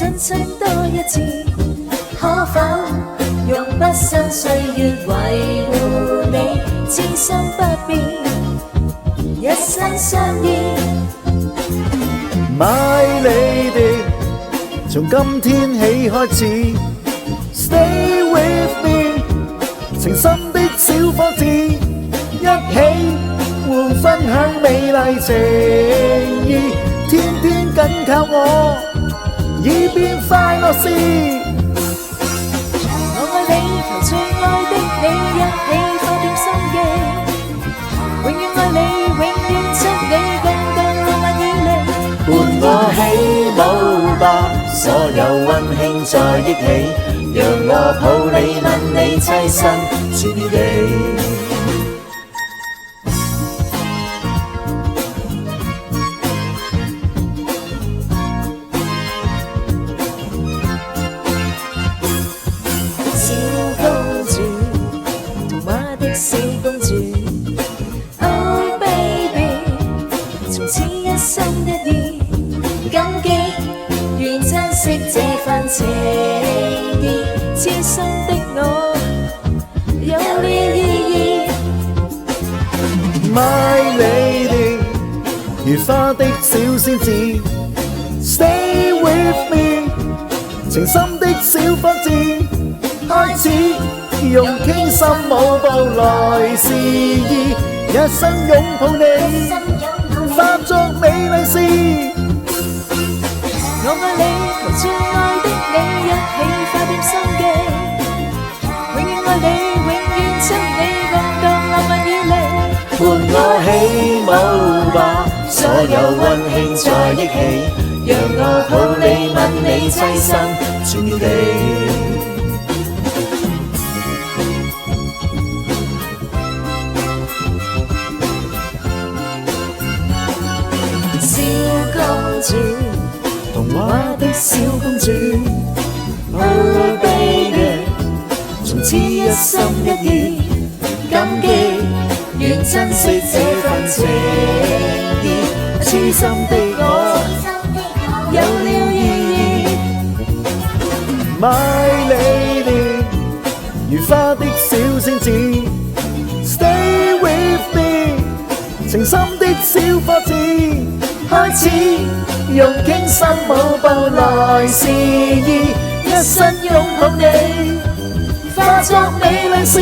親親多一次，可否用畢生歲月維護你，痴心不變，一生相依。My lady， 從今天起開始 ，Stay with me， 情深的小伙子，一起互分享美麗情誼，天天緊靠我，以變快樂事。我愛你，求最愛的你，一起花點心機，永遠愛你，永遠親你，共度浪漫與你。伴我起舞吧，所有溫馨在憶起，讓我抱你吻你棲身處地。小公主，童話的小公主 ，Oh baby， 從此一心一意感激，願珍惜這份情誼，痴心的我有了意義。My lady， 如花的小仙子 ，Stay with me， 情深的小伙子。開始用傾心舞步來示意，一生擁抱你，化作美麗事。我愛你，求最愛的你，一起花點心機，永遠愛你，永遠親你，共度浪漫與你。伴我起舞吧，所有溫馨在憶起，讓我抱你吻你棲身處地。小公主，童話的小公主 ，Oh baby， 從此一心一意感激，願珍惜這份情誼，痴心的我有了意義。My lady， 如花的小仙子 ，Stay with me， 情深的小伙子。開始用傾心舞步來示意，一生擁抱你，化作美麗事。